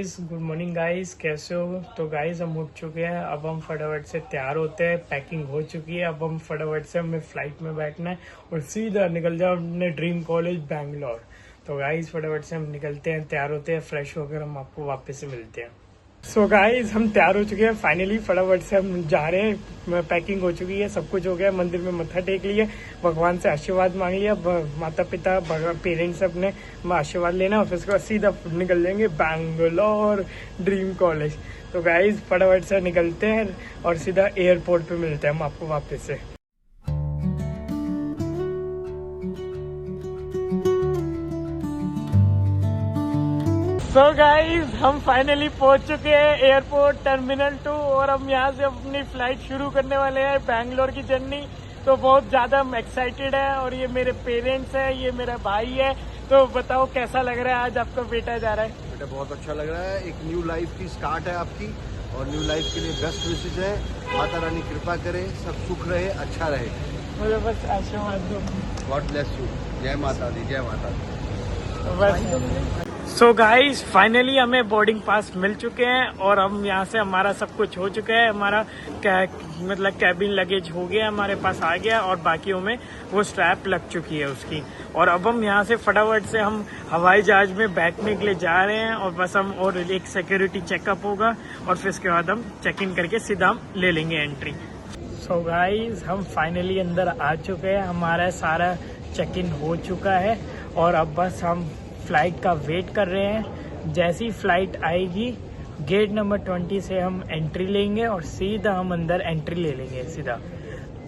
Guys, good morning guys, कैसे हो? तो गाइस हम उठ चुके हैं। अब हम फटाफट से तैयार होते हैं। पैकिंग हो चुकी है। अब हम फटाफट से हमें फ्लाइट में बैठना है और सीधा निकल जाओ अपने ड्रीम कॉलेज बैंगलोर। तो गाइस फटाफट से हम निकलते हैं, तैयार होते हैं, फ्रेश होकर हम आपको वापस से मिलते हैं। सो गाइस हम तैयार हो चुके हैं फाइनली। फटाफट से हम जा रहे हैं। पैकिंग हो चुकी है, सब कुछ हो गया। मंदिर में मत्था टेक लिया, भगवान से आशीर्वाद मांग लिया, माता पिता पेरेंट्स अपने आशीर्वाद लेना और फिर उसके बाद सीधा निकल जाएंगे बैंगलोर ड्रीम कॉलेज। तो गाइस फटाफट से निकलते हैं और सीधा एयरपोर्ट पे मिलते हैं हम आपको वापस से। सो गाइज हम फाइनली पहुंच चुके हैं एयरपोर्ट टर्मिनल 2 और हम यहाँ से अपनी फ्लाइट शुरू करने वाले हैं बैंगलोर की जर्नी। तो बहुत ज्यादा हम एक्साइटेड है और ये मेरे पेरेंट्स है, ये मेरा भाई है। तो बताओ कैसा लग रहा है आज आपका बेटा जा रहा है? बेटा बहुत अच्छा लग रहा है। एक न्यू लाइफ की स्टार्ट है आपकी और न्यू लाइफ के लिए बेस्ट विशेज है। माता रानी कृपा करे, सब सुख रहे, अच्छा रहे। मुझे बस आशीर्वाद दो। God bless you. जय माता दी, जय माता दी। बस सो गाइस फाइनली हमें बोर्डिंग पास मिल चुके हैं और हम यहाँ से हमारा सब कुछ हो चुका है। हमारा मतलब कैबिन लगेज हो गया, हमारे पास आ गया और बाकियों में वो स्ट्रैप लग चुकी है उसकी। और अब हम यहाँ से फटाफट से हम हवाई जहाज में बैठने के लिए जा रहे हैं और बस हम और एक सिक्योरिटी चेकअप होगा और फिर उसके बाद हम चेक इन करके सीधा हम ले लेंगे एंट्री। सो गाइस हम फाइनली अंदर आ चुके हैं, हमारा सारा चेक इन हो चुका है और अब बस हम फ्लाइट का वेट कर रहे हैं। जैसी फ्लाइट आएगी गेट नंबर 20 से हम एंट्री लेंगे और सीधा हम अंदर एंट्री ले लेंगे सीधा।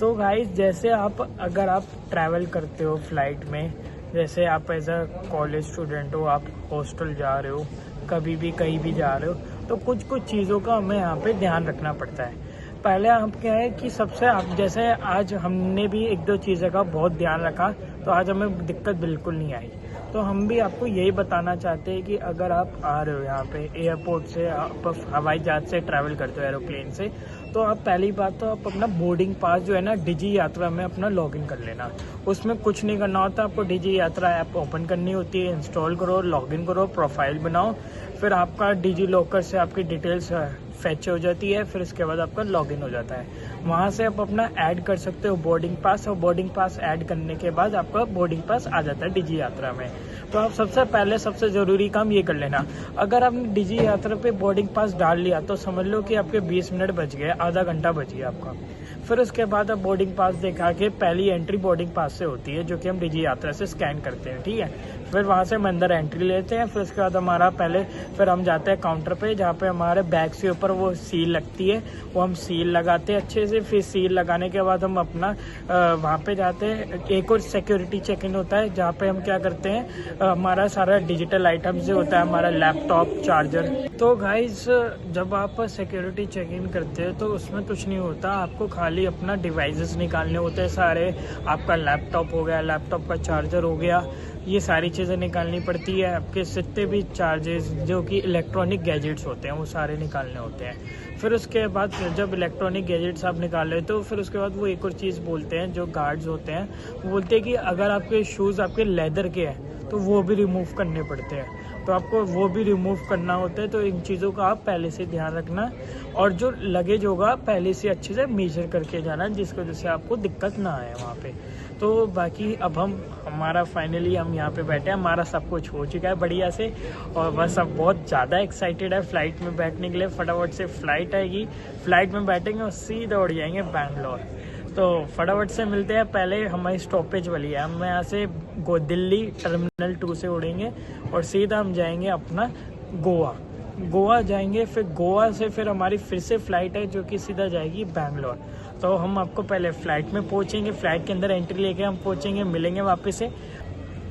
तो गाइस जैसे अगर आप ट्रैवल करते हो फ्लाइट में, जैसे आप एज अ कॉलेज स्टूडेंट हो, आप हॉस्टल जा रहे हो, कभी भी कहीं भी जा रहे हो, तो कुछ कुछ चीज़ों का हमें यहाँ पे ध्यान रखना पड़ता है। पहले हम क्या है कि सबसे जैसे आज हमने भी एक दो चीज़ों का बहुत ध्यान रखा तो आज हमें दिक्कत बिल्कुल नहीं आई। तो हम भी आपको यही बताना चाहते हैं कि अगर आप आ रहे हो यहाँ पे एयरपोर्ट से, आप हवाई जहाज से ट्रैवल करते हो एरोप्लेन से, तो आप पहली बात तो आप अपना बोर्डिंग पास जो है ना डिजी यात्रा में अपना लॉगिन कर लेना। उसमें कुछ नहीं करना होता, आपको डिजी यात्रा ऐप ओपन करनी होती है, इंस्टॉल करो, लॉगिन करो, प्रोफाइल बनाओ, फिर आपका डिजी लॉकर से आपकी डिटेल्स फैच हो जाती है, फिर इसके बाद आपका लॉगिन हो जाता है। वहाँ से आप अपना ऐड कर सकते हो बोर्डिंग पास और बोर्डिंग पास ऐड करने के बाद आपका बोर्डिंग पास आ जाता है डिजी यात्रा में। तो आप सबसे पहले सबसे ज़रूरी काम ये कर लेना। अगर आपने डिजी यात्रा पे बोर्डिंग पास डाल लिया तो समझ लो कि आपके 20 मिनट बच गए, आधा घंटा बच गया आपका। फिर उसके बाद आप बोर्डिंग पास दिखा के, पहली एंट्री बोर्डिंग पास से होती है जो कि हम डिजी यात्रा से स्कैन करते हैं, ठीक है। फिर वहाँ से हम अंदर एंट्री लेते हैं। फिर उसके बाद हमारा फिर हम जाते हैं काउंटर पे जहाँ पे हमारे बैग के ऊपर वो सील लगती है, वो हम सील लगाते हैं अच्छे से। फिर सील लगाने के बाद हम अपना वहाँ पे जाते हैं। एक और सिक्योरिटी चेक इन होता है जहाँ पे हम क्या करते हैं, हमारा सारा डिजिटल आइटम जो होता है, हमारा लैपटॉप, चार्जर। तो गाइज जब आप सिक्योरिटी चेक इन करते हैं तो उसमें कुछ नहीं होता, आपको खाली अपना डिवाइसेस निकालने होते हैं सारे। आपका लैपटॉप हो गया, लैपटॉप का चार्जर हो गया, ये सारी चीज़ें निकालनी पड़ती है। आपके जितने भी चार्जेस जो कि इलेक्ट्रॉनिक गैजेट्स होते हैं वो सारे निकालने होते हैं। फिर उसके बाद जब इलेक्ट्रॉनिक गैजेट्स आप निकाल लेते हो, फिर उसके बाद वो एक और चीज़ बोलते हैं, जो गार्ड्स होते हैं वो बोलते हैं कि अगर आपके शूज़ आपके लेदर के हैं तो वो भी रिमूव करने पड़ते हैं। तो आपको वो भी रिमूव करना होता है। तो इन चीज़ों का आप पहले से ध्यान रखना और जो लगेज होगा पहले से अच्छे से मेजर करके जाना, जिसकी वजह से आपको दिक्कत ना आए वहाँ पे। तो बाकी अब हमारा फाइनली हम यहाँ पे बैठे हैं, हमारा सब कुछ हो चुका है बढ़िया से और बस अब बहुत ज़्यादा एक्साइटेड है फ्लाइट में बैठने के लिए। फटाफट से फ्लाइट आएगी, फ्लाइट में बैठेंगे और सीधा उड़ जाएंगे बैंगलोर। तो फटाफट से मिलते हैं। पहले हमारी स्टॉपेज वाली है, हम यहाँ से दिल्ली टर्मिनल 2 से उड़ेंगे और सीधा हम जाएंगे अपना गोवा जाएंगे। फिर गोवा से फिर हमारी फिर से फ़्लाइट है जो कि सीधा जाएगी बैंगलोर। तो हम आपको पहले फ़्लाइट में पहुँचेंगे, फ़्लाइट के अंदर एंट्री लेके हम पहुँचेंगे, मिलेंगे वापस से।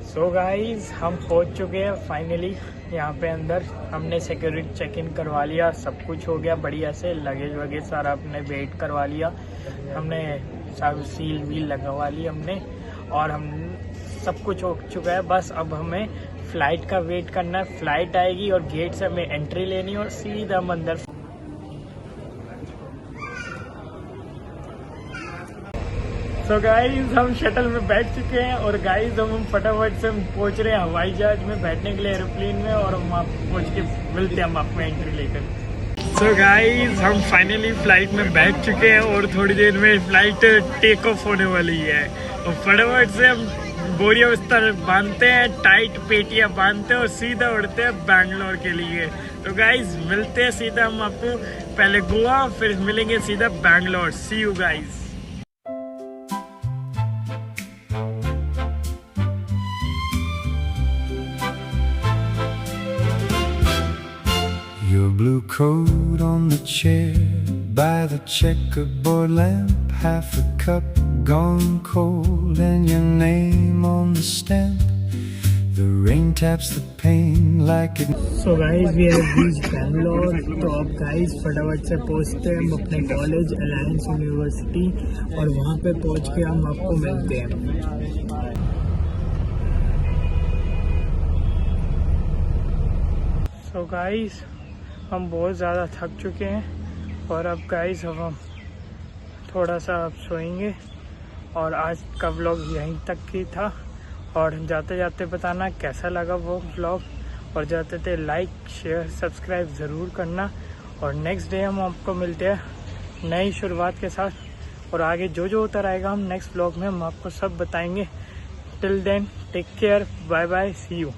सो गाइज हम पहुँच चुके हैं फाइनली यहाँ पे अंदर। हमने सिक्योरिटी चेक इन करवा लिया, सब कुछ हो गया बढ़िया से, लगेज वगैरह सारा अपने वेट करवा लिया हमने, सब सील वील लगवा ली हमने और हम सब कुछ हो चुका है। बस अब हमें फ़्लाइट का वेट करना है, फ़्लाइट आएगी और गेट से हमें एंट्री लेनी है और सीधा हम अंदर। सो गाइज हम शटल में बैठ चुके हैं और गाइज हम फटाफट से पहुंच रहे हैं हवाई जहाज में बैठने के लिए, एरोप्लेन में, और हम पहुंच के मिलते हैं हम आपको एंट्री लेकर। सो गाइस हम फाइनली फ्लाइट में बैठ चुके हैं और थोड़ी देर में फ्लाइट टेक ऑफ होने वाली है और फटाफट से हम बोरिया बिस्तर बांधते हैं, टाइट पेटियां बांधते हैं और सीधा उड़ते हैं बैंगलोर के लिए। तो गाइस मिलते हैं सीधा हम आपको, पहले गोवा फिर मिलेंगे सीधा Bangalore. See you guys. Your blue coat on the chair by the checkerboard lamp, half a cup gone cold and your name on the stamp. The rain taps the pane like it. So guys we have reached Bangalore. तो अब guys फटाफट से पहुंचते हैं हम अपने college alliance university और वहां पे पहुंच के हम आपको मिलते हैं। So गाइस हम बहुत ज़्यादा थक चुके हैं और अब गाइस हम थोड़ा सा अब सोएंगे और आज का व्लॉग यहीं तक ही था। और जाते जाते बताना कैसा लगा वो व्लॉग और जाते थे लाइक शेयर सब्सक्राइब ज़रूर करना। और नेक्स्ट डे हम आपको मिलते हैं नई शुरुआत के साथ और आगे जो जो होता रहेगा हम नेक्स्ट व्लॉग में हम आपको सब बताएंगे। Till then take care, bye bye, see you.